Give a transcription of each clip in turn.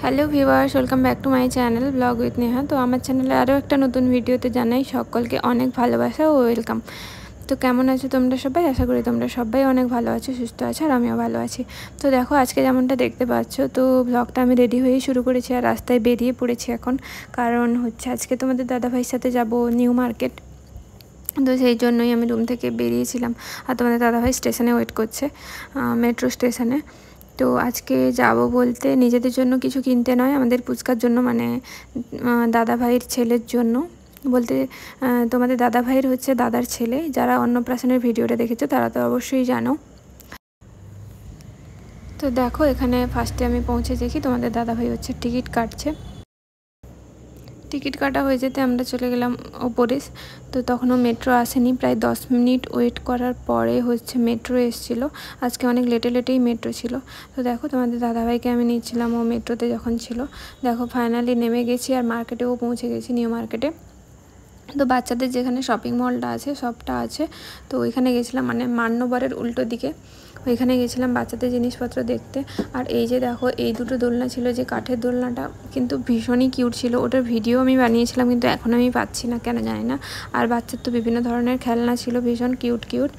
Hello viewers, welcome back to my channel blog with Neha. তো আমার চ্যানেলে আরও একটা নতুন ভিডিওতে জানাই সকলকে অনেক ভালোবাসা ও ওয়েলকাম। তো কেমন আছো তোমরা সবাই? আশা করি তোমরা সবাই অনেক ভালো আছো, সুস্থ আছো, আর আমিও ভালো আছি। তো দেখো আজকে যেমনটা দেখতে পাচ্ছ, তো ব্লগটা আমি রেডি হয়েই শুরু করেছি আর রাস্তায় বেরিয়ে পড়েছি এখন। কারণ হচ্ছে আজকে তোমাদের দাদাভাইয়ের সাথে যাব নিউ মার্কেট। তো সেই জন্যই আমি রুম থেকে বেরিয়েছিলাম আর তোমাদের দাদাভাই স্টেশনে ওয়েট করছে, মেট্রো স্টেশনে। তো আজকে যাব বলতে নিজেদের জন্য কিছু কিনতে নয়, আমাদের পুচকার জন্য, মানে দাদাভাইয়ের ছেলের জন্য বলতে। তোমাদের দাদাভাইয়ের হচ্ছে দাদার ছেলে, যারা অন্নপ্রাশনের ভিডিওটা দেখেছো তারা তো অবশ্যই জানো। তো দেখো এখানে ফার্স্টে আমি পৌঁছে দেখি তোমাদের দাদাভাই হচ্ছে টিকিট কাটছে। টিকিট কাটা হয়ে যেতে আমরা চলে গেলাম ওপরে। তো তখনও মেট্রো আসেনি, প্রায় 10 মিনিট ওয়েট করার পরে হচ্ছে মেট্রো এসেছিলো। আজকে অনেক লেটেই মেট্রো ছিল। তো দেখো তোমাদের দাদাভাইকে আমি নিচ্ছিলাম ও মেট্রোতে যখন ছিল। দেখো ফাইনালি নেমে গেছি আর মার্কেটেও পৌঁছে গেছি, নিউ মার্কেটে। তো বাচ্চাদের যেখানে শপিং মলটা আছে সবটা আছে, তো ওইখানে গেছিলাম, মানে মান্যবরের উল্টো দিকে। ওইখানে গেছিলাম বাচ্চাদের জিনিসপত্র দেখতে। আর এই যে দেখো এই দুটো দোলনা ছিল, যে কাঠের দোলনাটা কিন্তু ভীষণই কিউট ছিল, ওটার ভিডিও আমি বানিয়েছিলাম কিন্তু এখন আমি পাচ্ছি না, কেন জানি না। আর বাচ্চার তো বিভিন্ন ধরনের খেলনা ছিল, ভীষণ কিউট।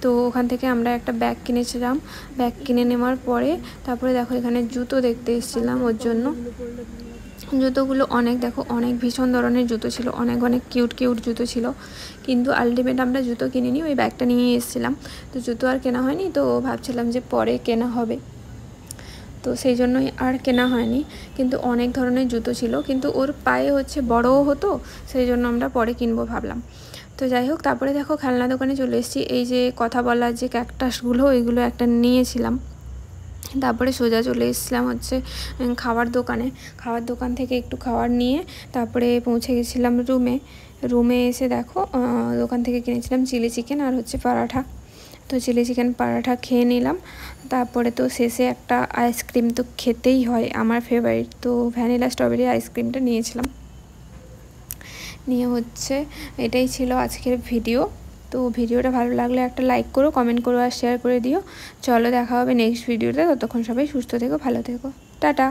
তো ওখান থেকে আমরা একটা ব্যাগ কিনেছিলাম। ব্যাগ কিনে নেওয়ার পরে তারপরে দেখো এখানে জুতো দেখতে এসেছিলাম ওর জন্য। জুতোগুলো অনেক, দেখো অনেক ভীষণ ধরনের জুতো ছিল, অনেক কিউট জুতো ছিল। কিন্তু আলটিমেট আমরা জুতো কিনিনি, ওই ব্যাগটা নিয়ে এসেছিলাম। তো জুতো আর কেনা হয়নি, তো ভাবছিলাম যে পরে কেনা হবে, তো সেই জন্যই আর কেনা হয়নি। কিন্তু অনেক ধরনের জুতো ছিল, কিন্তু ওর পায়ে হচ্ছে বড়ও হতো, সেই জন্য আমরা পরে কিনবো ভাবলাম। তো যাই হোক, তারপরে দেখো খেলনা দোকানে চলে এসেছি। এই যে কথা বলার যে ক্যাকটাসগুলো, ওইগুলো একটা নিয়েছিলাম। তারপরে সোজা চলে এসেছিলাম হচ্ছে খাবার দোকান থেকে একটু খাবার নিয়ে তারপরে পৌঁছে গেছিলাম রুমে এসে দেখো দোকান থেকে কিনেছিলাম চিলি চিকেন আর হচ্ছে পরাঠা। তো চিলি চিকেন পরাঠা খেয়ে নিলাম। তারপরে তো শেষে একটা আইসক্রিম তো খেতেই হয়, আমার ফেভারিট, তো ভ্যানিলা স্ট্রবেরি আইসক্রিমটা নিয়েছিলাম। নিয়ে হচ্ছে এটাই ছিল আজকের ভিডিও। তো ভিডিওটা ভালো লাগলে একটা লাইক করো, কমেন্ট করো আর শেয়ার করে দিও। চলো দেখা হবে নেক্সট ভিডিওতে, ততক্ষণ সবাই সুস্থ থেকো, ভালো থেকো, টাটা।